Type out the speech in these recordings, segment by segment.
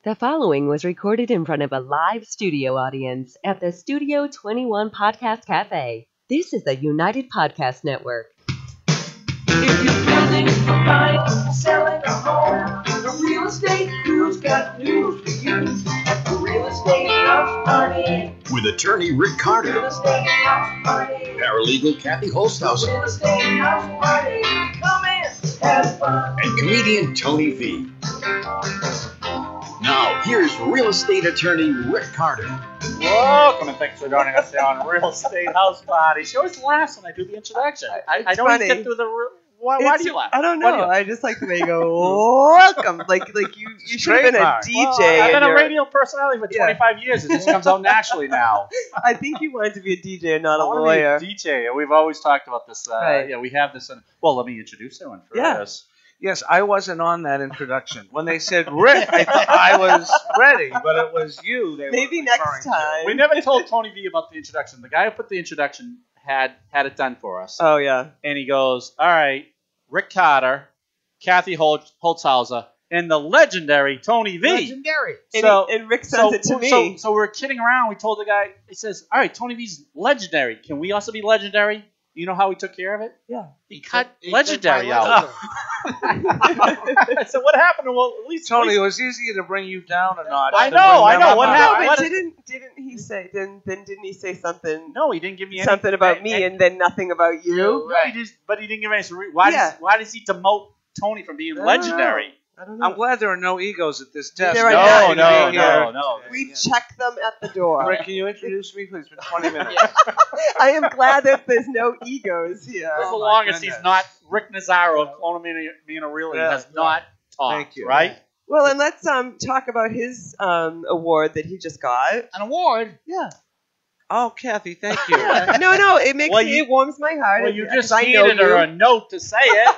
The following was recorded in front of a live studio audience at the Studio 21 Podcast Cafe. This is the United Podcast Network. If you're planning to buy, selling a home, the real estate crew's got news for you. The Real Estate House Party. With attorney Rick Carter, Real Estate House Party. paralegal Kathy Holtshouser, Real Estate House Party. Come in, have fun. and comedian Tony V. Now, here's real estate attorney Rick Carter. Welcome and thanks for joining us here on Real Estate House Party. She always laughs when I do the introduction. I don't funny. even get through the. Why do you laugh? I don't Why do know. you laugh? I just like the way you go, welcome. Like you should have been a Trademark. DJ. Well, I've been a and radio personality for 25 years. It just comes out naturally now. I think you wanted to be a DJ and not a I wanna lawyer. be a DJ, and we've always talked about this. Right. Yeah, we have this. Well, let me introduce everyone first. Yeah. Yes, I wasn't on that introduction. When they said Rick, I thought I was ready, but it was you. Maybe next time. We never told Tony V about the introduction. The guy who put the introduction had it done for us. Oh yeah. And he goes, all right, Rick Carter, Kathy Holtshouser, and the legendary Tony V. Legendary. And Rick says it to me. So we're kidding around. We told the guy, he says, all right, Tony V's legendary. Can we also be legendary? You know how he took care of it? Yeah. He cut He legendary cut out. my So what happened? Well, at least Tony, it was easier to bring you down a notch. I than know. bring them What up. happened? No, but What- didn't he say? Didn't he say something? No, he didn't give me any, Something about me and then nothing about you. No, but he didn't give any. Why? Yeah. Why does he demote Tony from being legendary? I don't know. I'm glad there are no egos at this desk. There are No, none. no. We check them at the door. Rick, can you introduce me, please? It's been 20 minutes. I am glad that there's no egos here. For the Oh, my longest, he's goodness. not Rick Nazzaro of Clone being a Realty. Yeah. Has not talked. Thank you. Right? Well, and let's talk about his award that he just got. An award. Yeah. Oh, Kathy, thank you. No, it makes Well, it warms my heart. Well, you because just I know handed her a you. note to say it.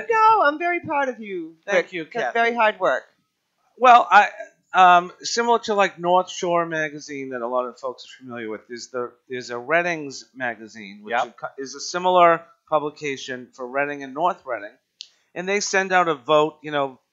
No, I'm very proud of you. Thank Rick. you, That's Kathy. very hard work. Well, similar to like North Shore magazine that a lot of folks are familiar with, there's a Reddings magazine, which Yep. is a similar publication for Reading and North Reading, and they send out a vote,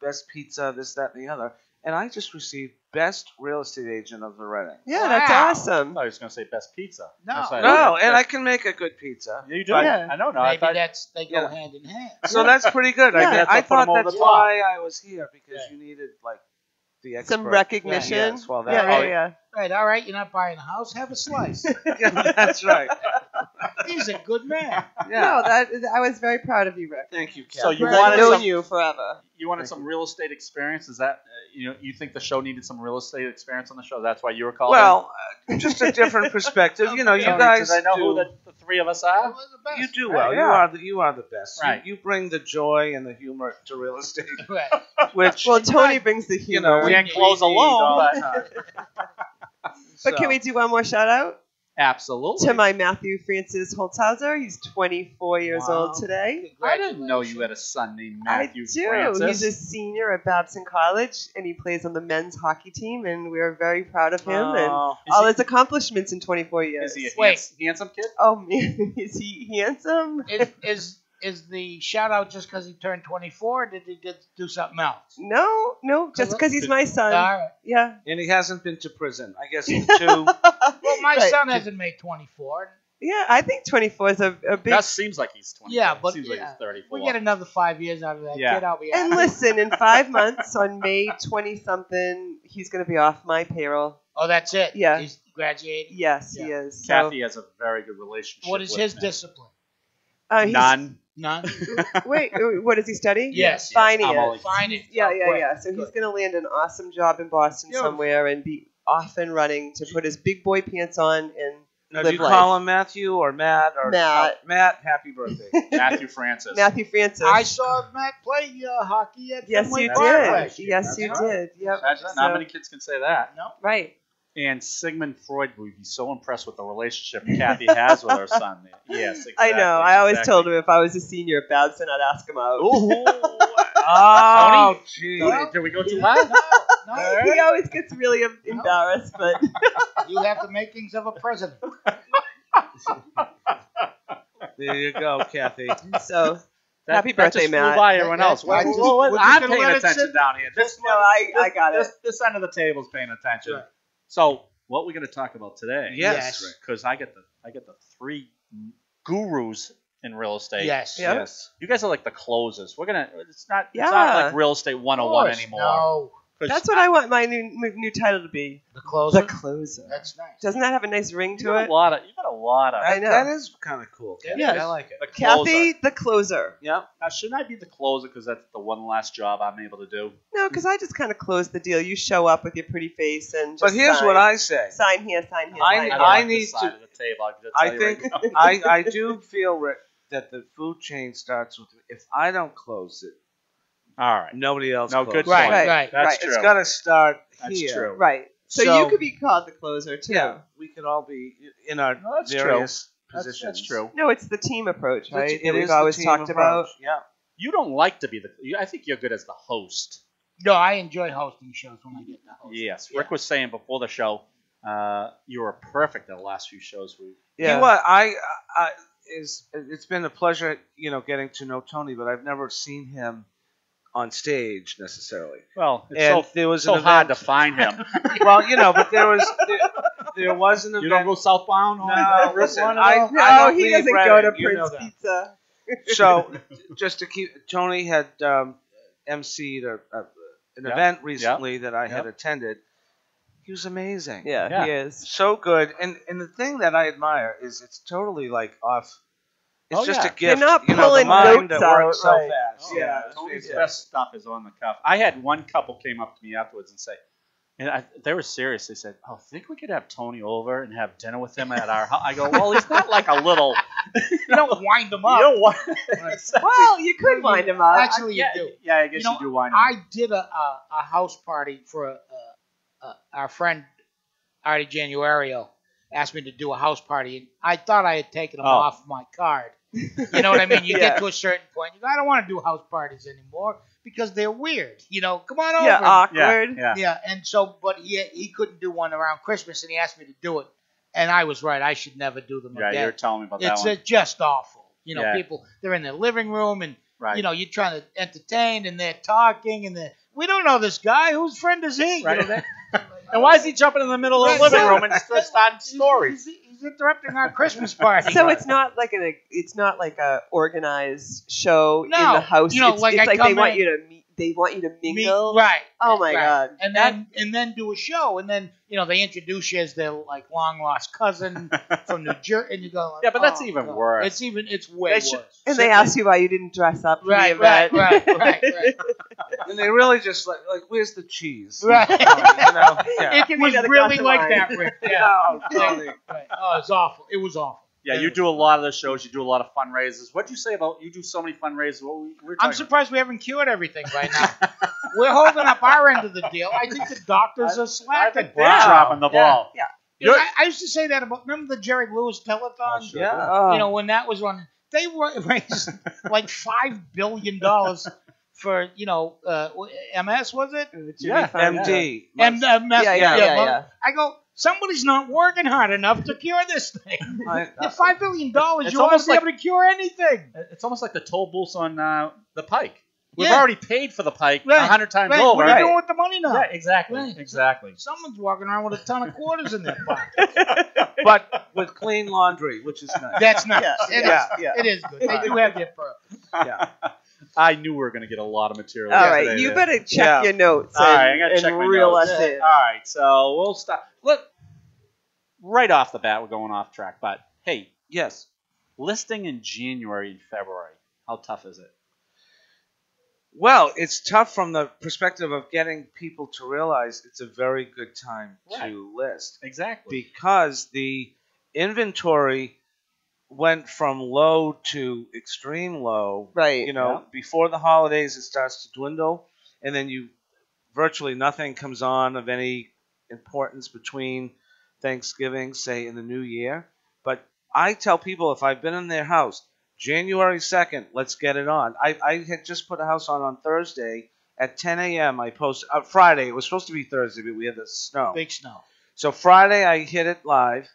best pizza, this, that, and the other, and I just received best real estate agent of the Reading. Yeah, that's Wow. awesome. I was going to say best pizza. No. That's what No, I- and I can make a good pizza. You do? Yeah. I don't know. I Maybe thought, they go yeah. hand in hand. So that's pretty good. Yeah. I That's what put thought them over that's the top. why I was here, because Yeah. you needed like the expert. Some recognition. Yes, well, that, Yeah. Right, all right, you're not buying a house, have a slice. yeah, that's right. He's a good man. Yeah. No, I was very proud of you, Rick. Thank you, Kathy. So you I've wanted known some, you forever. you wanted some real estate experience? Is that you think the show needed some real estate experience on the show? That's why you were called. Well, just a different perspective. You Tony, guys I know do, who the three of us are. We're the best. you do Right, well. yeah. You are the best. Right. You bring the joy and the humor to real estate, Right. which Well, Tony brings the humor. we can't close need alone, all but- the time. But can we do one more shout out Absolutely. to my Matthew Francis Holtshouser? He's 24 years Wow. old today. I didn't know you had a son named Matthew I do. Francis. He's a senior at Babson College, and he plays on the men's hockey team, and we're very proud of him and Oh. all his accomplishments in 24 years. Is he a Wait. handsome kid? Oh man, is he handsome? Is the shout out just because he turned 24, or did he do something else? No, just because he's my son. All right. Yeah. And he hasn't been to prison. I guess he's two. Well, my Right. son hasn't made 24. Yeah, I think 24 is a big. Gus seems like he's 20. Yeah, but seems like he's 34. We get another 5 years out of that Yeah. kid. I'll be And happy. listen, in 5 months, on May 20-something, he's going to be off my payroll. Oh, that's it. Yeah. He's graduating. Yes, he Yeah. is. So, Kathy has a very good relationship. What is with his me. discipline? he's- None. None. Wait, what does he study? Yes. Finance. I'm only- Finance. Yeah. Oh, great. So he's Good. going to land an awesome job in Boston Beautiful. somewhere and be off and running to put his big boy pants on and Now, live do you life. call him Matthew or Matt or Matt. Matt, happy birthday. Matthew Francis. Matthew Francis. I saw Matt play hockey at Yes, Fenway you That's Park did. right. last year. Yes, That's you right. did. Yep. Imagine that. So- Not many kids can say that. No. Right. And Sigmund Freud would be so impressed with the relationship Kathy has with her son. Yes, exactly. I know. I always exactly. told him if I was a senior at Babson, I'd ask him out. Ooh. Oh, gee. Did we go too loud? No, He always gets really embarrassed, but you have the makings of a president. There you go, Kathy. so Happy that birthday, just flew Matt. by everyone Yeah, else. yeah, I just- Well, we're just I'm gonna paying let it attention sit. down here. No, I got it. This end of the table's paying attention. Right. So, what we're going to talk about today? Yes. Because I get the three gurus in real estate. Yes. Yep. Yes. You guys are like the closers. We're gonna. It's not Yeah. like real estate Of 101 course. anymore. No. 'Cause That's what I want my new title to be. The closer. The closer. That's nice. Doesn't that have a nice ring you to got it? a lot of. You got a lot of. I know. That is kind of cool. Yeah. I like it. The closer. Kathy, the closer. Yeah. Now, shouldn't I be the closer because that's the one last job I'm able to do? No, because I just kind of close the deal. You show up with your pretty face and just But here's sign. what I say. Sign here, sign here. I- sign don't here. like need this side to- of the table. I'm gonna I tell you right think now. I do feel, Rick, that the food chain starts with if I don't close it, All right. nobody else No, closes good it. Right. Right. Right. That's Right. true. It's got to start That's here. true. Right. So, So- you could be called the closer too. Yeah, we could all be in our No, that's various That's positions. true. No, it's the team approach, right? It that is we've the always team talked about. approach. Yeah. You don't like to be the. I think you're good as the host. No, I enjoy hosting shows when I get to host. Yes. Yeah. Rick was saying before the show, you were perfect at the last few shows. You know what? It's been a pleasure, getting to know Tony, but I've never seen him on stage necessarily. Well, it's And so, there was so an hard to event- find him. Well, but there was an event. You don't go southbound? No, listen, one of I those? No, don't he leave doesn't Reddit, go to you know Prince that. Pizza. So, just to keep, Tony had emceed an event recently that I had attended. He was amazing. Yeah, Yeah. he is. So good. And the thing that I admire is it's totally like off. It's Oh, just yeah. a gift. They're not the pulling mind notes that works out, so right. fast. Oh, yeah. Tony's Yeah. best stuff is on the cuff. I had one couple came up to me afterwards and say, and they were serious. They said, "Oh, think we could have Tony over and have dinner with him at our house?" I go, "Well, he's not like a little. You don't wind them up. You don't want." Well, you could wind him up. Actually, yeah, you do. yeah, I guess You know, you do wind him. I did a house party for our friend Artie Januario. Asked me to do a house party, and I thought I had taken him off my card. You know what I mean? You Yeah. get to a certain point, you go, I don't want to do house parties anymore because they're weird. Come on over. Yeah, awkward. Yeah. Yeah, and so, but he couldn't do one around Christmas, and he asked me to do it, and I was right. I should never do them Yeah, again. you were telling me about that It's one. just awful. Yeah. People, they're in their living room, and Right. you're trying to entertain, and they're talking, and we don't know this guy. Whose friend is he? Right. that- And why is he jumping in the middle of Right, the living so- room and starting stories? He's interrupting our Christmas party. So it's not like a organized show in No, the house. like it's I like come they want in- you to meet. They want you to mingle. Right. Oh my right. God. And then do a show, and then they introduce you as their like long lost cousin from New Jersey, and you go, like, Yeah, but that's oh, even God. worse. It's way They worse. should- And they ask you why you didn't dress up for Right, the event. right. And they really just like, where's the cheese? Right. Yeah. It was another really glass of like wine. that, Rick. Yeah. No, Tony. Right. Oh, it's awful. It was awful. Yeah, you do a lot of the shows. You do a lot of fundraisers. What'd you say about you do so many fundraisers? What we're I'm talking surprised we haven't cured everything right now. We're holding up our end of the deal. I think the doctors are I slacking. think they're dropping the ball. Yeah. You know, I used to say that about, remember the Jerry Lewis telethon? Oh, sure. Yeah. Oh. When that was running, they raised like $5 billion for, MS, was it? Yeah, MD. MS, Yeah. I go, somebody's not working hard enough to cure this thing. The $5 billion, It's you ought to almost be like- able to cure anything. It's almost like the toll booths on the Pike. We've Yeah. already paid for the Pike Right. 100 times Right. over. What are you doing with the money now? Yeah, exactly. Right. Exactly. Someone's walking around with a ton of quarters in their pocket. But with clean laundry, which is nice. That's nice. Yeah, It yeah, is. yeah. It is good. They do have their purpose. Yeah. I knew we were going to get a lot of material. All today right, you there. better check Yeah. your notes All right, I gotta and check my reel notes. us in. All right, so we'll stop. Look, right off the bat, we're going off track. But hey, Yes. listing in January and February, how tough is it? Well, it's tough from the perspective of getting people to realize it's a very good time to list Exactly. because the inventory went from low to extreme low. Right. Before the holidays, it starts to dwindle, and then virtually nothing comes on of any importance between Thanksgiving, say, and the New Year. But I tell people if I've been in their house, January 2nd, let's get it on. I had just put a house on Thursday at 10 a.m. I posted Friday. It was supposed to be Thursday, but we had the snow. Big snow. So Friday, I hit it live.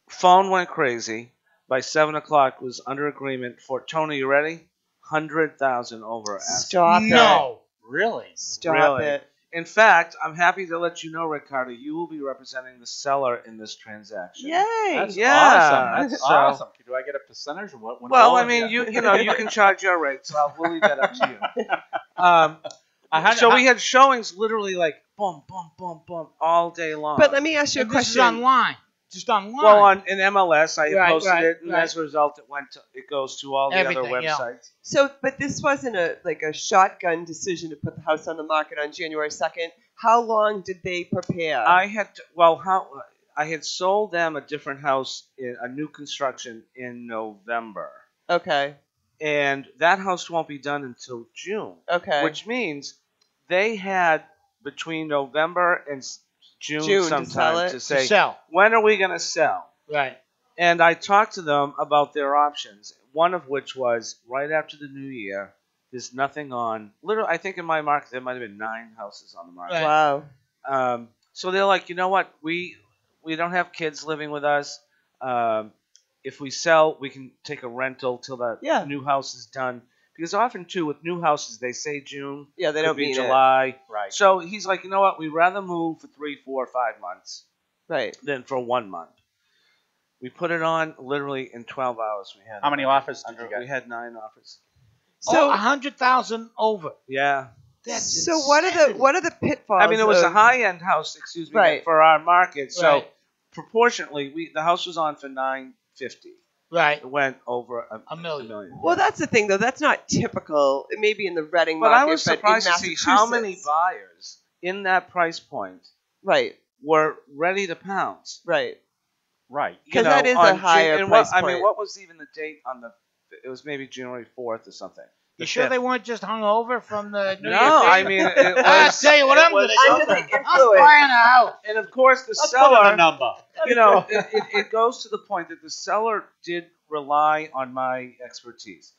Phone went crazy. By 7 o'clock, was under agreement for Tony. You ready? 100,000 over asking. Stop it. No. Really? Stop Really? it. In fact, I'm happy to let you know, Rick Carter, you will be representing the seller in this transaction. Yay. That's Yeah, awesome. That's so- awesome. Do I get a percentage or what? Well, I mean, you know, you can charge your rate, so we'll leave that up to you. So we had showings literally like boom, boom, boom, boom all day long. But let me ask you a And this is question. online. Just online. Well, in MLS, I Right, posted right, it, and right. as a result, it goes to all the Everything, other yeah. websites. So, but this wasn't a shotgun decision to put the house on the market on January 2nd. How long did they prepare? I had sold them a different house, a new construction in November, Okay. and that house won't be done until June. Okay. Which means they had between November and June to sell sometime it? to to say, sell. when are we going to sell? Right. And I talked to them about their options, one of which was right after the new year, there's nothing on. Literally, I think in my market, there might have been 9 houses on the market. Right. Wow. So they're like, you know what? We don't have kids living with us. If we sell, we can take a rental till the Yeah. new house is done. Because often, too, with new houses, they say June. Yeah, they could don't be mean July. Right. So he's like, you know what? We'd rather move for 3, 4, 5 months Right. than for 1 month. We put it on literally in 12 hours. We had How many offers did you We get? had 9 offers. So, 100,000 over. Yeah. That's so what are the pitfalls? I mean, it was a of- high-end house, Right. for our market. So Right. proportionately, the house was on for $950. Right. It went over A million. Well, that's the thing, though. That's not typical. It may be in the Reading But market, I was but in surprised to see how many Massachusetts- buyers in that price point Right. were ready to pounce. Right. Right. You 'Cause know, that is a on higher and price I mean, point. what was even the date on the? It was maybe January 4th or something. You sure they weren't just hung over from the New Year's No, Eve? I mean, it was. I'll tell you what it I'm going was to do. under the I'm influence. buying a house. And of course, the Let's put in a seller. number. You know, it goes to the point that the seller did rely on my expertise.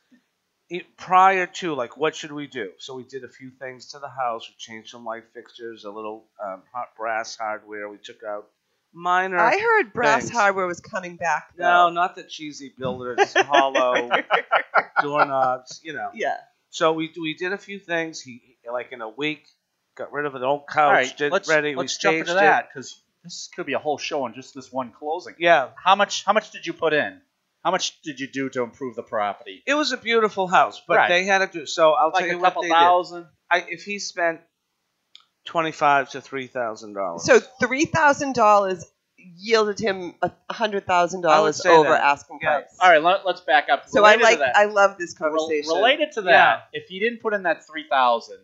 Prior to, like, what should we do? So we did a few things to the house. We changed some light fixtures, a little hot brass hardware. We took out minor. I heard brass things. hardware was coming back. No, Though. not the cheesy builders, hollow doorknobs. You know. Yeah. So we did a few things. He like in a week got rid of an old couch. All right. Did Let's ready. let's we jump staged into that because this could be a whole show on just this one closing. it. Yeah. How much did you put in? How much did you do to improve the property? It was a beautiful house, but Right. they had to do. So I'll Like tell a you what couple they thousand. did. If he spent $2,500 to $3,000. So $3,000 yielded him $100,000 I would say over that. asking Yeah. price. All right, let's back up. So I love this conversation. Related to that, Yeah. if you didn't put in that 3,000,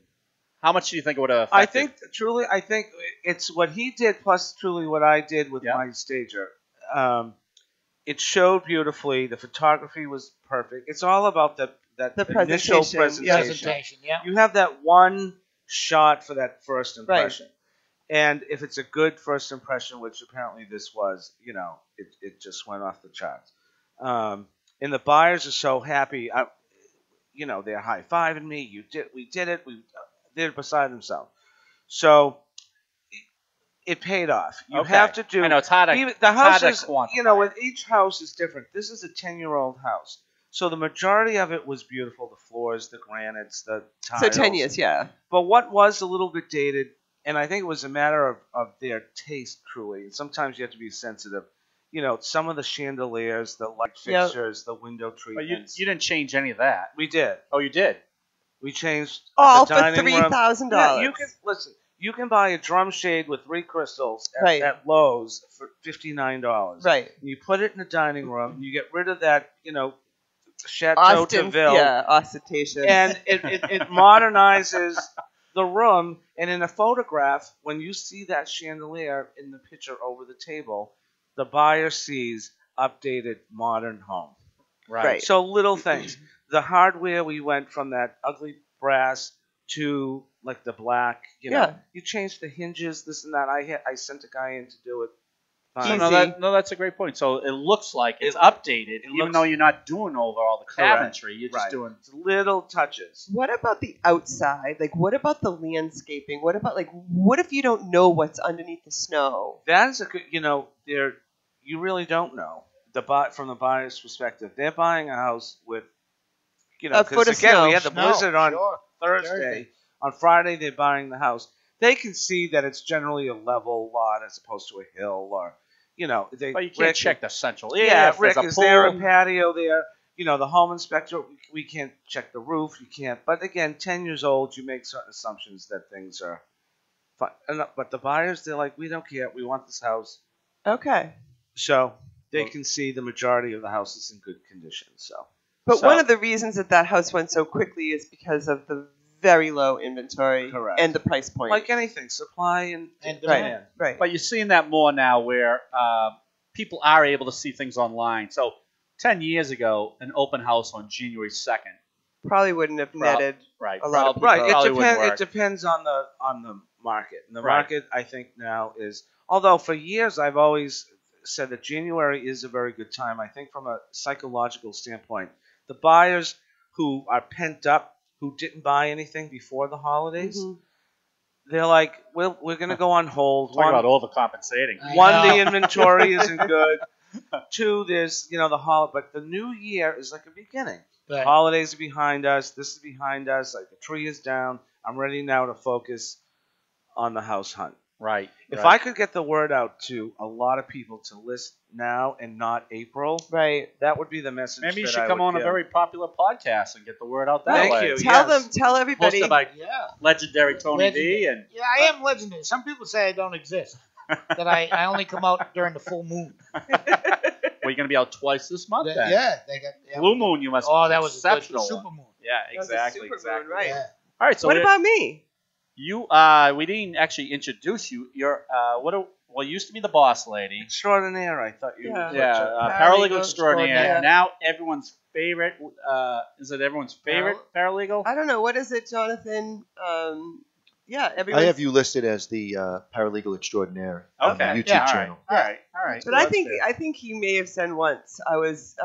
how much do you think it would have I affected? think it's what he did plus truly what I did with Yeah. my stager. It showed beautifully. The photography was perfect. It's all about that The initial presentation, presentation. Presentation, yeah. You have that one shot for that first impression. And if it's a good first impression, which apparently this was, you know, it just went off the charts. And the buyers are so happy. You know, they're high-fiving me. We did it. They're beside themselves. So it paid off. You Okay. have to do. I know, it's hard to- the it's hard house to is, quantify. you know, with each house is different. This is a 10-year-old house. So the majority of it was beautiful. The floors, the granites, the tiles. So 10 years, yeah. But what was a little bit dated, and I think it was a matter of their taste, truly. And sometimes you have to be sensitive. You know, some of the chandeliers, the light Yep. fixtures, the window But you treatments. didn't change any of that. We did. Oh, you did. We changed All the for dining room. $3,000. Yeah, you can listen. You can buy a drum shade with 3 crystals Right. at Lowe's for $59. Right. You put it in the dining room. You get rid of that, you know, Chateau Teville. Yeah, ostentatious. And it modernizes the room. And in a photograph, when you see that chandelier in the picture over the table, the buyer sees updated modern home. Right. So little things. The hardware, we went from that ugly brass to like the black. You know, Yeah. you change the hinges, this and that. I sent a guy in to do it. So Fine. no, that's a great point. So it looks like it's updated, even looks- though you're not doing over all the Correct. cabinetry. You're just Right. doing. It's little touches. What about the outside? Like, what about the landscaping? What about, like, what if you don't know what's underneath the snow? That is a good. You know, you really don't know from the buyer's perspective. They're buying a house with A foot because of again, snow. we had the Snow, blizzard on sure. Thursday. On Friday, they're buying the house. They can see that it's generally a level lot as opposed to a hill, or they. But you can't Rick- check the central. Yeah, if Rick, there's a is pool. there a patio there? The home inspector, we can't check the roof. You can't. But again, 10 years old, you make certain assumptions that things are fine. But the buyers, they're like, we don't care. We want this house. Okay. So they can see the majority of the house is in good condition. So. But one of the reasons that house went so quickly is because of the very low inventory Correct. and the price point. Like anything, supply and demand. Right. But you're seeing that more now where people are able to see things online. So 10 years ago, an open house on January 2nd. Probably wouldn't have netted Right. a lot of people. Right. Probably wouldn't It work. depends on the market. And the Right. market, I think now is, although for years I've always said that January is a very good time. I think from a psychological standpoint, the buyers who are pent up, who didn't buy anything before the holidays, they're like, well, we're going to go on hold. Talk about overcompensating. I One, know. the inventory isn't good. Two, there's the holiday, but the new year is like a beginning. Right. Holidays are behind us. This is behind us. Like the tree is down. I'm ready now to focus on the house hunt. Right. If I could get the word out to a lot of people to list now and not April, Right. that would be the message. Maybe you that should I come would on a give. very popular podcast and get the word out that Thank way. you. Tell Yes. them. Tell everybody. Hosted by Yeah. legendary Tony Legendary. V. And Yeah, I am legendary. Some people say I don't exist. That I only come out during the full moon. well, you're going to be out twice this month then. Yeah, they got Blue moon, you must Oh, that was a good exceptional. super moon. Yeah, That was a exactly. super exactly. moon, right? Yeah. All right, so What about me? you? We didn't actually introduce you. You're well, you used to be the boss lady. Extraordinaire. I thought you. Yeah. Yeah, Paralegal paralegal extraordinaire. extraordinaire. Now everyone's favorite. Is it everyone's favorite paralegal? I don't know. What is it, Jonathan? Yeah, everyone. I have you listed as the paralegal extraordinaire on the Okay. YouTube Yeah, channel. All right. But I think he may have said once I was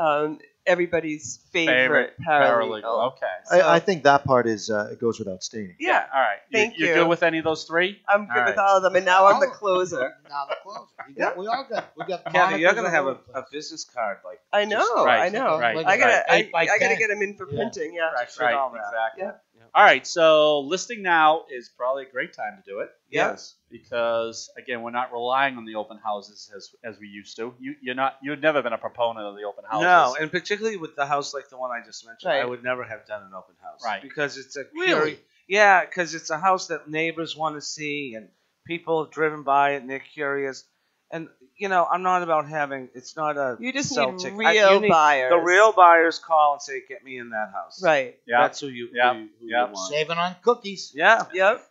everybody's favorite paralegal. Okay. I think that part is it goes without stating. Yeah. All right. Thank You're you. good with any of those three? I'm good All with right. all of them, and now I'm the closer. Now the closer. We all got. Kathy, you're monikers gonna have all a over the place. business card like. I know. Right, I know. right, I gotta. right. I gotta 8x10. get them in for Yeah. printing. Yeah. Right. all that. Exactly. Yeah. All right. So listing now is probably a great time to do it. Yes. Because again, we're not relying on the open houses as we used to. You've never been a proponent of the open houses. No, and particularly with the house like the one I just mentioned, Right. I would never have done an open house. Right. Because it's a Really? Yeah, because it's a house that neighbors want to see and people have driven by it and they're curious. And I'm not about having. It's not a. You just sell need ticket. real you need- buyers. The real buyers call and say, "Get me in that house." Right. Yeah. That's who you. Yeah. Who you Yeah. want. Saving on cookies. Yeah. Yep.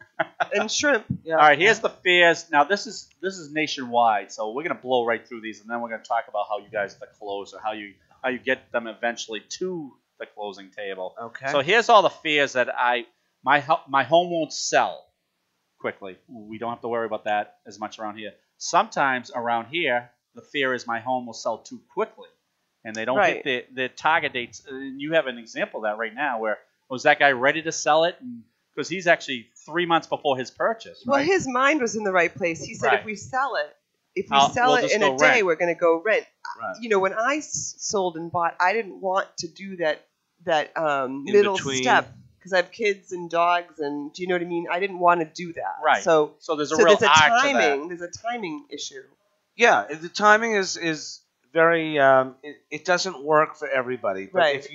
And shrimp. Yeah. All right, here's the fears. Now this is nationwide, so we're gonna blow right through these, and then we're gonna talk about how you guys are the closer, how you get them eventually to the closing table. Okay. So here's all the fears that my home won't sell quickly. We don't have to worry about that as much around here. Sometimes around here, the fear is my home will sell too quickly, and they don't Right. hit the target dates. And you have an example of that right now, where was that guy ready to sell it? Because he's actually 3 months before his purchase. Well, Right? his mind was in the right place. He said, Right. if we sell it We'll just in a go day, rent. we're going to go rent. Right. When I sold and bought, I didn't want to do that middle between. step because I have kids and dogs, and do you know what I mean? I didn't want to do that. Right. So So there's a real there's a art to that. timing. There's a timing issue. Yeah, the timing is very. It doesn't work for everybody. But Right.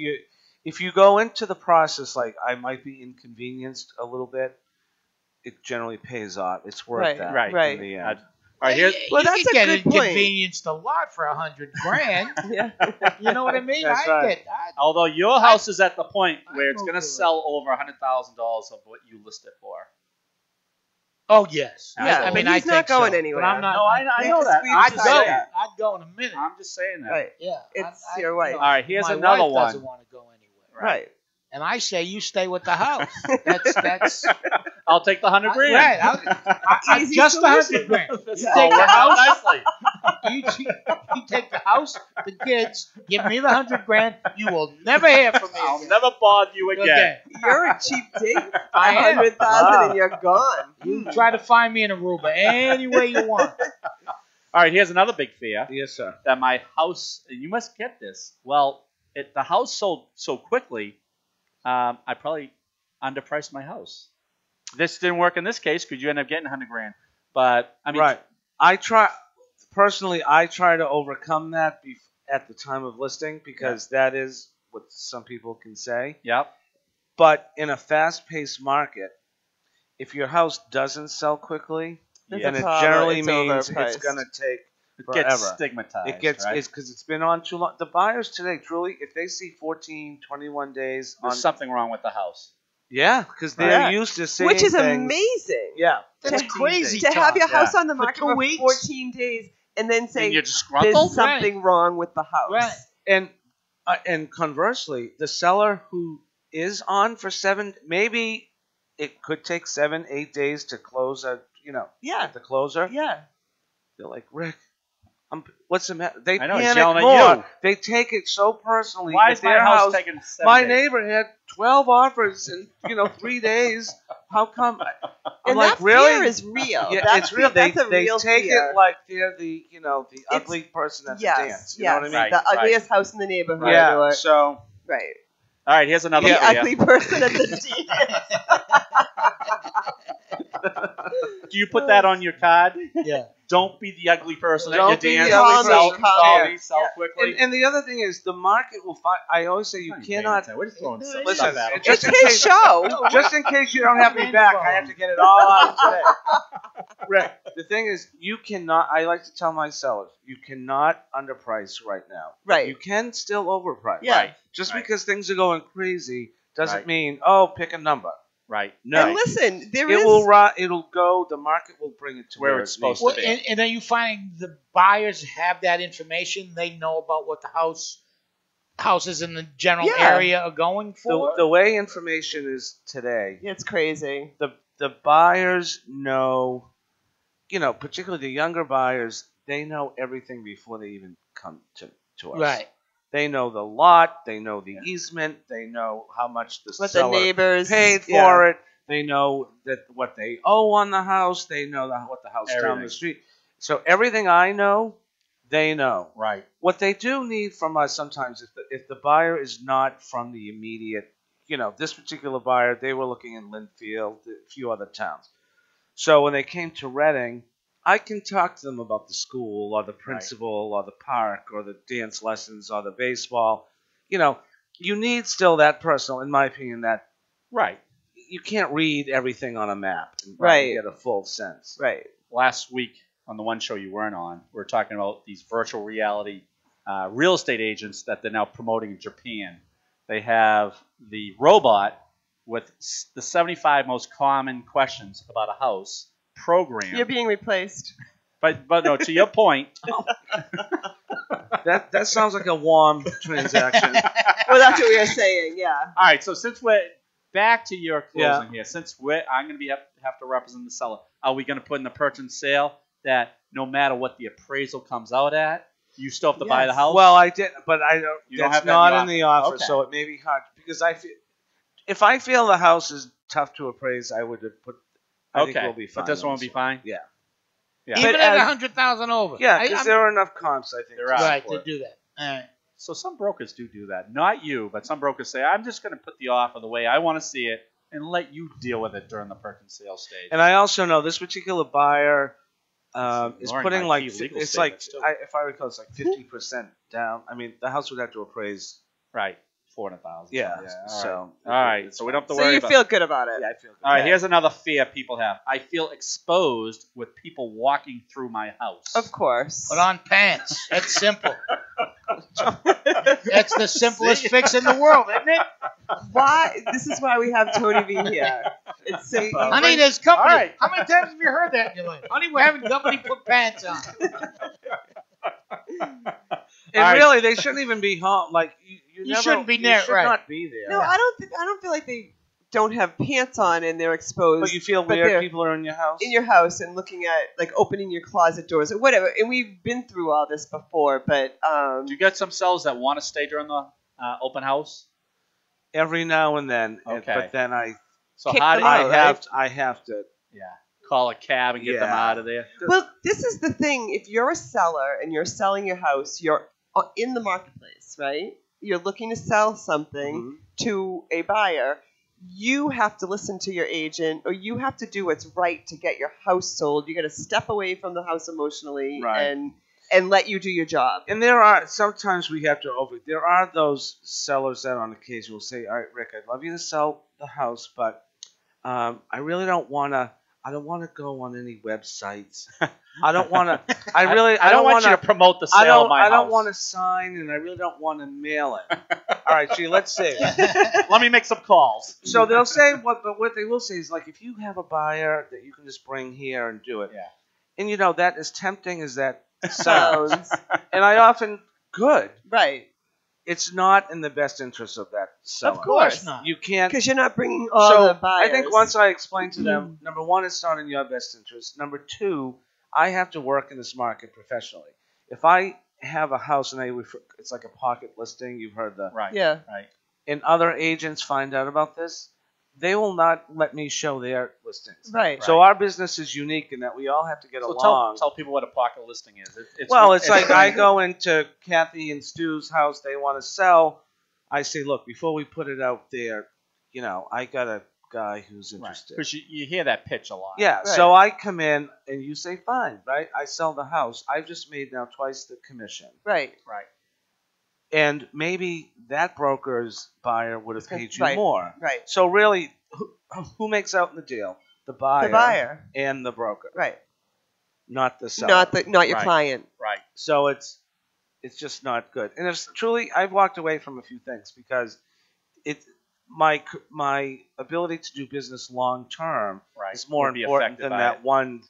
if you go into the process like I might be inconvenienced a little bit, it generally pays off. It's worth Right, that. right. In the end. All right, here's Well, you that's could a get good point. inconvenienced a lot for $100,000. Yeah. You know what I mean? That's right. although your house is at the point where it's go going to for it. sell over $100,000 of what you list it for. Oh yes. Yeah, I mean, but he's I not think going so, anywhere. but I'm not. No, I They know just that. squeeze I'm I'd just go. inside saying. that. I'd go in a minute. I'm just saying that. Right. Yeah. It's I- your wife. All right, here's my another wife one. doesn't want to go anywhere. Right. And I say you stay with the house. That's I'll take the $100,000. right. I Easy just solution. $100,000. This You all take the worked out house. nicely. You take the house, the kids. Give me the $100,000. You will never hear from me. I'll again. never bother you again. Okay. You're a cheap date. I am. 100,000 and you're gone. You try to find me in Aruba any way you want. All right, here's another big fear. Yes, sir. That my house, and you must get this. Well, the house sold so quickly, I probably underpriced my house. This didn't work in this case because you end up getting 100 grand. But I mean, Right. I try to overcome that at the time of listing because that is what some people can say. Yep. But in a fast-paced market, if your house doesn't sell quickly, That's then a it problem. generally It's means overpriced. it's going to take It forever. gets stigmatized. It gets right? it's because it's been on too long. The buyers today, truly, if they see 14, 21 days on, There's something wrong with the house. yeah, because they're Yeah. used to seeing Which is things. amazing. Yeah, That's 14 crazy. days. To have your Yeah. house on the For market 2 for weeks? 14 days and then say And you're there's disgruntled? something wrong with the house. Right. And conversely, the seller who is on for 7, maybe it could take 7, 8 days to close Yeah. the closer. Yeah. They're like, Rick, what's the matter? They I know, he's panic yelling at more. you. They take it so personally. Why that is my their house taking 7 My days? neighbor had 12 offers in 3 days. How come? I'm And like, that really? fear is real. Yeah, that's it's real. That's a They real take fear. it like they're the ugly person at the dance. You know what I mean? Right, the ugliest house in the neighborhood. Yeah. Or, So right. All right, here's another The fear. ugly person at the dance. Do you put that on your card? Yeah. Don't be the ugly person Don't at be your the dance. ugly Sell, person. call Yeah. me, sell quickly. and the other thing is the market will find. I always say you cannot. We're just throwing stuff Listen, at them. just It's in his case, show. just in case you don't have me back, I have to get it all out today. Rick, the thing is, you cannot. I like to tell my sellers, you cannot underprice right now. But Right. you can still overprice. Yeah. Right. Just Right. because things are going crazy doesn't Right. mean pick a number. Right. No. And listen, there It is. will it'll go. The market will bring it to Where where it's it supposed needs to be. be. And are you finding the buyers have that information? They know about what the houses in the general Yeah. area are going for? The way information is today, It's crazy. the buyers know, particularly the younger buyers, they know everything before they even come to us. Right. They know the lot, they know the easement, they know how much the What the seller neighbors paid yeah. for it, they know that what they owe on the house, they know what the house down Everything. the street. So everything I know, they know. Right. What they do need from us sometimes, if the buyer is not from the immediate, this particular buyer, they were looking in Linfield, a few other towns. So when they came to Reading, I can talk to them about the school or the principal or the park or the dance lessons or the baseball. You need still that personal, in my opinion, that Right. you can't read everything on a map and Right. get a full sense. Right. Last week on the one show you weren't on, we were talking about these virtual reality real estate agents that they're now promoting in Japan. They have the robot with the 75 most common questions about a house programmed. You're being replaced. But no, to your point, That sounds like a warm transaction. Well, that's what we were saying. Yeah. all right. So since we're back to your closing here, since I'm going to have to represent the seller, are we going to put in the purchase and sale that no matter what the appraisal comes out at, you still have to buy the Yes. house? Well, I did, but I don't. You don't That's have that in not the in the offer, Okay. so it may be hard because if I feel the house is tough to appraise, I would have put. I think we'll be fine. But this on one will be fine. Yeah. Yeah. Even But at as- 100,000 over. Yeah, because there are enough comps, I think. There to are. Right, support to it. do that. All right. So some brokers do that. Not you, but some brokers say, I'm just going to put the offer the way I want to see it and let you deal with it during the purchase and sale stage. And I also know this particular buyer is Ignoring putting my like key legal it's like statements, too. if I recall, it's like 50% down. I mean, the house would have to appraise. Right. 400,000. Yeah. All right. So All right. So we don't have to So worry you about feel good about it. yeah, I feel good. All right, Okay. here's another fear people have. I feel exposed with people walking through my house. Of course. Put on pants. That's simple. That's the simplest fix in the world, isn't it? Why? This is why we have Tony V here. It's simple. Honey, there's company. All right. How many times have you heard that in your life? Honey, we're having company put pants on. And All right. really, they shouldn't even be home. Like you You never, shouldn't be you near- should right. not be there. No, I don't feel like they don't have pants on and they're exposed. But you feel but weird. they're People are in your house. in your house and looking at like opening your closet doors or whatever. And we've been through all this before, but Do you get some sellers that want to stay during the open house? Every now and then. Okay. But then So Kick how do them you out. I have to. call a cab and get them Yeah. out of there? well, this is the thing. If you're a seller and you're selling your house, you're in the marketplace, right? you're looking to sell something to a buyer, you have to listen to your agent, or you have to do what's right to get your house sold. You got to step away from the house emotionally and let you do your job. And there are sometimes we have to there are those sellers that on occasion will say, all right, Rick, I'd love you to sell the house, but I really don't want to. I don't want to go on any websites. I don't want to. I don't want you to promote the sale of my house. I don't want to sign, and I really don't want to mail it. All right, gee, let's see. Let me make some calls. So they'll say what they will say is like, if you have a buyer that you can just bring here and do it. Yeah. And that as tempting as that sounds, and I often could. Right. It's not in the best interest of that seller. Of course not. You can't. Because you're not bringing all the buyers. I think once I explain to them, number one, it's not in your best interest. Number two, I have to work in this market professionally. If I have a house and it's like a pocket listing, you've heard the Right. Yeah. Right. and other agents find out about this, they will not let me show their listings. Right. So our business is unique in that we all have to get So along. tell people what a pocket listing is. It's like I go into Kathy and Stu's house. They want to sell. I say, look, before we put it out there, I got a guy who's interested. Because you hear that pitch a lot. Yeah. Right. So I come in and you say, fine, right? I sell the house. I've just made now twice the commission. Right. Right. And maybe that broker's buyer would have paid you Right. more. Right. So really, who makes out in the deal? The buyer. The buyer. And the broker. Right. Not the seller. Not your Right. client. Right. So it's just not good. And it's truly, I've walked away from a few things because my ability to do business long term Right. is more Would be important affected than by that it. one.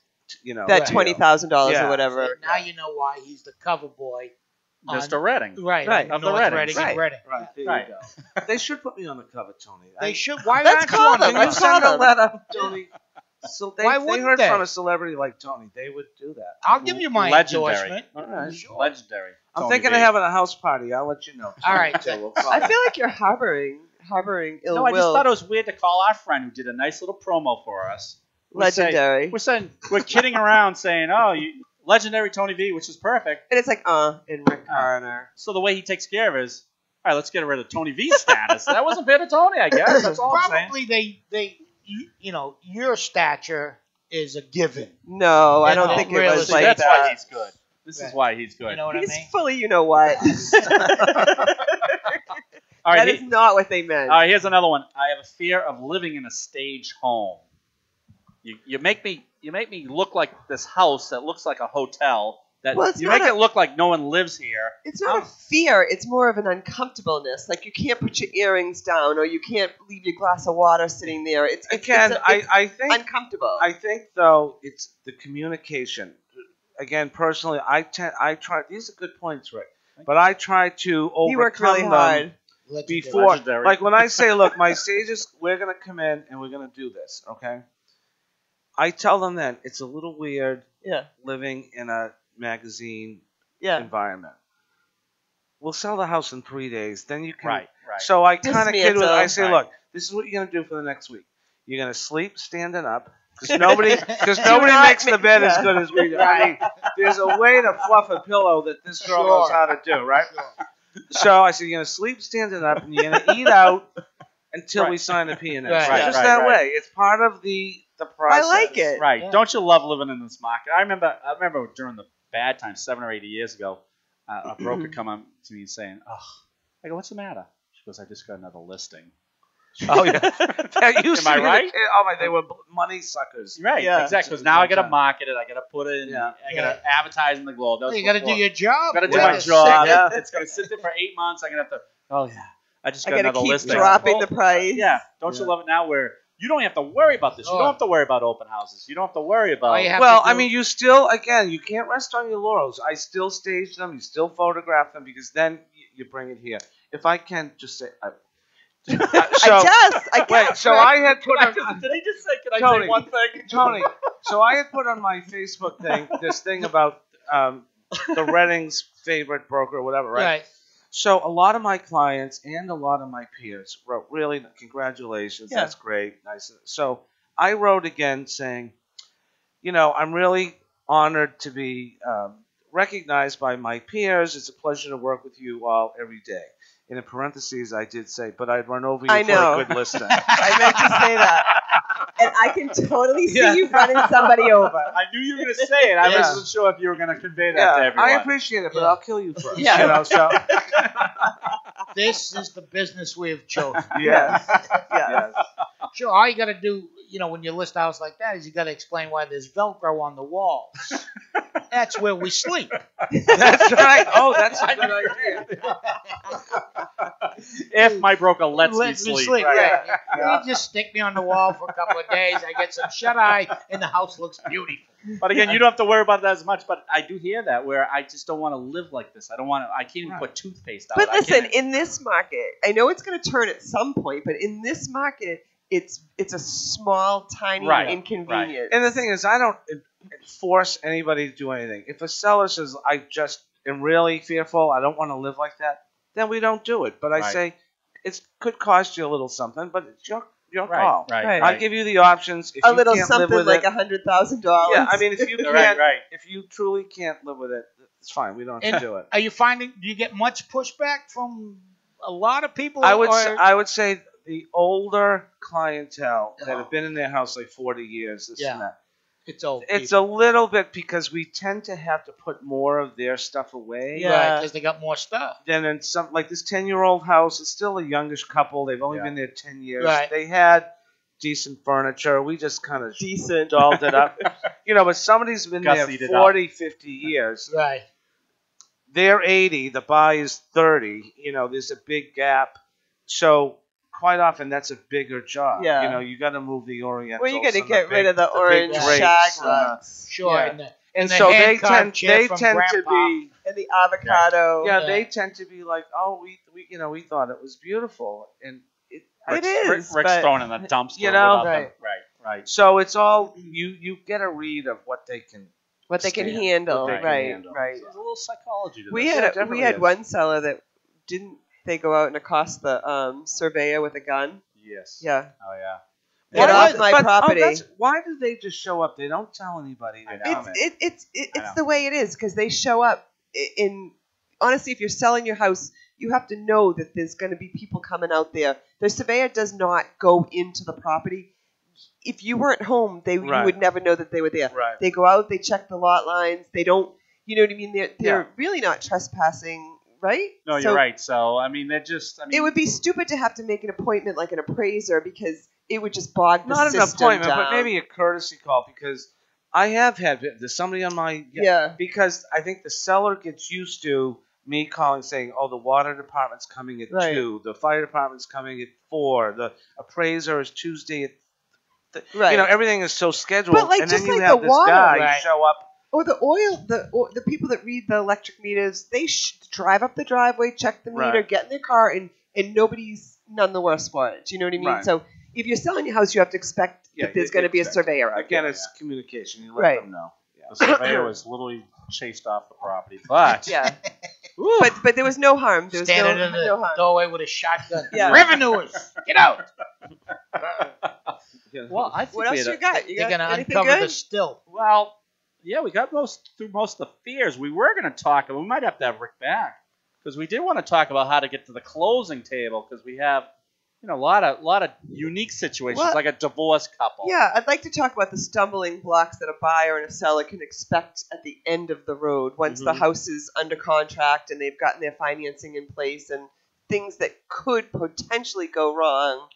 That deal. $20,000 Yeah. or whatever. So now you know why he's the cover boy. Mr. Redding. Right. Right. Of the North Reddings. Reading and Right. Reading. Right. There Right. you go. They should put me on the cover, Tony. They should. Why Let's aren't you call on the them. Can you Let's cover? send a call them. letter, Tony? So Why they wouldn't heard they? from a celebrity like Tony. They would do that. I'll give you my Legendary. endorsement. All right. Sure. Legendary. I'm Tony thinking V. of having a house party. I'll let you know. All right. So we'll call I it. feel like you're harboring ill No, will. I just thought it was weird to call our friend who did a nice little promo for us. Legendary. We're kidding around saying, "Oh, legendary Tony V," which is perfect. And it's like, in Rick Carter. So the way he takes care of it is, all right, let's get rid of Tony V status. That wasn't fair to Tony, I guess. That's all I'm saying. Probably your stature is a given. No, I don't No, think it really. was See, like That's that. why he's good. This is why he's good. You know what I He's mean? fully, you know what? All right, That is not what they meant. all right, here's another one. I have a fear of living in a stage home. You make me look like this house that looks like a hotel. That Well, it's you not make a- it look like no one lives here. It's not a fear. It's more of an uncomfortableness. Like you can't put your earrings down, or you can't leave your glass of water sitting there. It's I think uncomfortable. I think though it's the communication. Again, personally, I try. These are good points, Rick. But I try to overcome He worked really them hard. before. Legendary. Like when I say, look, my stages, we're gonna come in and we're gonna do this, okay? I tell them then it's a little weird Yeah. living in a magazine Yeah. environment. We'll sell the house in 3 days. Then you can. Right. So I kind of kid with it. I say, Right. look, this is what you're gonna do for the next week. You're gonna sleep standing up because nobody not makes the bed as yeah. good as we do. I mean, there's a way to fluff a pillow that this girl knows Sure. how to do, right? So I said, you're gonna sleep standing up and you're gonna eat out until we sign the P&S. Right. It's Right, just right, that right. way. It's part of the process. I like it. Right. Yeah. Don't you love living in this market? I remember during the bad times, 7 or 8 years ago, a broker come up to me and saying, "Oh," I go, "What's the matter?" She goes, "I just got another listing." Oh yeah. That used Am I to be right? Oh my, they were money suckers. Right. Yeah. Exactly. Because now I got to market it. I got to put it in. Yeah. I got to advertise in the Globe. That was You got to before. do your job. Got to do Yeah. my job. Yeah. It's going to sit there for 8 months. I'm going to have to. Oh yeah. I just I got gotta another keep listing. dropping Well, the price. Yeah. Don't you love it now where you don't have to worry about this? You don't have to worry about open houses. You don't have to worry about. All you have Well, to I do- mean, you still, again, you can't rest on your laurels. I still stage them. You still photograph them because then you bring it here. If I can just say, I guess. wait, so I had put on, Did he just say? Can I Tony. say one thing? Tony. So I had put on my Facebook thing this thing about the Redding's favorite broker or whatever, right? Right. So a lot of my clients and a lot of my peers wrote, really, congratulations, Yeah. that's great, nice. So I wrote again saying, I'm really honored to be recognized by my peers. It's a pleasure to work with you all every day. And in parentheses, I did say, but I'd run over you I for know. a good listing. I meant to say that. And I can totally see you running somebody over. I knew you were going to say it. I wasn't sure if you were going to convey that to everyone. I appreciate it, but I'll kill you first. Yeah. You know, so. This is the business we have chosen. Yes. Yes. Sure, all you got to do, when you list a house like that, is you got to explain why there's Velcro on the walls. That's where we sleep. That's right. Oh, that's a good idea. If my broker lets me sleep. Right. You just stick me on the wall for a couple of days. I get some shut eye, and the house looks beautiful. But again, you don't have to worry about that as much. But I do hear that where I just don't want to live like this. I don't want to. I can't even put toothpaste out. But listen, in this market, I know it's going to turn at some point, but in this market, it's a small, tiny inconvenience. And the thing is, I don't force anybody to do anything. If a seller says, I just am really fearful, I don't want to live like that, then we don't do it. But I say, it could cost you a little something, but it's your call. Right. I'll give you the options. If a you little can't something live with like it, $100,000. Yeah, I mean, if you can't, if you truly can't live with it, it's fine. We don't have to do it. Are you finding? Do you get much pushback from a lot of people? I would say the older clientele that have been in their house like 40 years, this and that. It's old. It's a little bit because we tend to have to put more of their stuff away. Yeah, because they got more stuff. Then in some, like this 10-year-old house, it's still a youngish couple. They've only been there 10 years. Right. They had decent furniture. We just kind of dolled it up. But somebody's been there 40, 50 years. Right. They're 80. The buy is 30. There's a big gap. So quite often that's a bigger job. Yeah. You got to move the Orientals. Well, you got to get rid of the orange shag rugs. Sure. Yeah. And so they hand-carved chair tend from to Grandpa. be. And the avocado. Yeah, they tend to be like, oh, we thought it was beautiful, and it is. Rick's thrown in the dumpster. Right. So it's all you get a read of what they can. What they can handle. Right. So there's a little psychology to We this. had one seller that didn't they go out and accost the surveyor with a gun? Yes. Yeah. Oh yeah. Get off my property. Why do they just show up? They don't tell anybody. It's the way it is because they show up in. Honestly, if you're selling your house, you have to know that there's going to be people coming out there. The surveyor does not go into the property. If you weren't home, you would never know that they were there. Right. They go out, they check the lot lines. They don't, you know what I mean? They're really not trespassing, right? No, you're right. So, I mean, they're just... it would be stupid to have to make an appointment like an appraiser because it would just bog the Not system an appointment, down. but maybe a courtesy call because I have had... There's somebody on my... Yeah. Because I think the seller gets used to me calling saying, oh, the water department's coming at 2, the fire department's coming at 4, the appraiser is Tuesday at everything is so scheduled, but like, and just then you like have the this water, guy show up. Or the oil, the people that read the electric meters, they drive up the driveway, check the meter, get in their car, and nobody's none the worse for it. Do you know what I mean? Right. So if you're selling your house, you have to expect that there's going to be a surveyor out Again, there. it's communication. You let them know. The surveyor was literally chased off the property, but but there was no harm. There was Standing in no the harm. doorway with a shotgun. Yeah. Revenuers, get out! Well, I think What else you got? You They're got gonna anything uncover good? the still. Well, yeah, we got through most of the fears. We were going to talk, and we might have to have Rick back because we did want to talk about how to get to the closing table because we have, a lot of unique situations like a divorced couple. Yeah, I'd like to talk about the stumbling blocks that a buyer and a seller can expect at the end of the road once the house is under contract and they've gotten their financing in place and things that could potentially go wrong.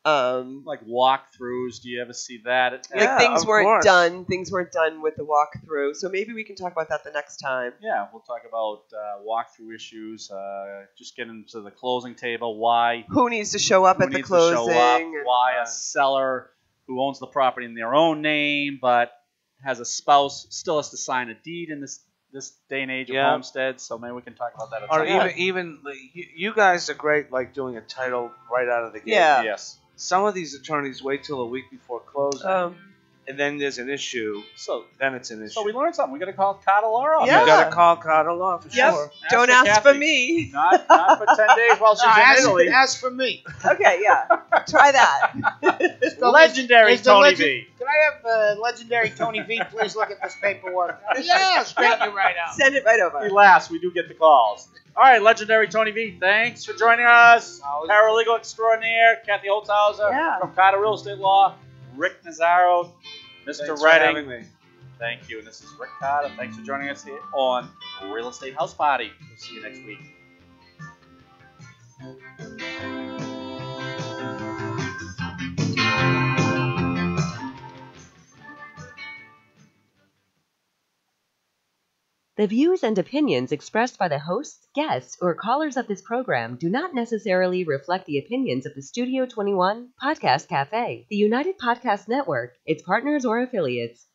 Like walkthroughs. Do you ever see that? Like things weren't done. Things weren't done with the walkthrough. So maybe we can talk about that the next time. Yeah, we'll talk about walkthrough issues. Just get into the closing table. Why? Who needs to show up at the closing? Why a seller who owns the property in their own name but has a spouse still has to sign a deed in this day and age of homesteads. So maybe we can talk about that. Or even you guys are great, like doing a title right out of the gate. Yeah. Yes. Some of these attorneys wait till a week before closing. and then there's an issue, then it's an issue. So we learned something. We got to call Carter Law off. Yeah. You got to call Carter Law for Yep. sure. Don't Ask ask for for me. Not for 10 days while she's in Italy. Ask for me. Okay, yeah. Try that. Legendary Is the Tony legend- V. Can I have legendary Tony V please look at this paperwork? Yeah, straighten it right out. Send it right He over. laughs. We do get the calls. All right, legendary Tony V. Thanks for joining us. Paralegal extraordinaire Kathy Holtshouser Yeah. from Carter Real Estate Law. Rick Nazzaro, Mr. Thanks for having Redding. me. Thank you. And this is Rick Carter. Thanks for joining us here on Real Estate House Party. We'll see you next week. The views and opinions expressed by the hosts, guests, or callers of this program do not necessarily reflect the opinions of the Studio 21 Podcast Cafe, the United Podcast Network, its partners, or affiliates.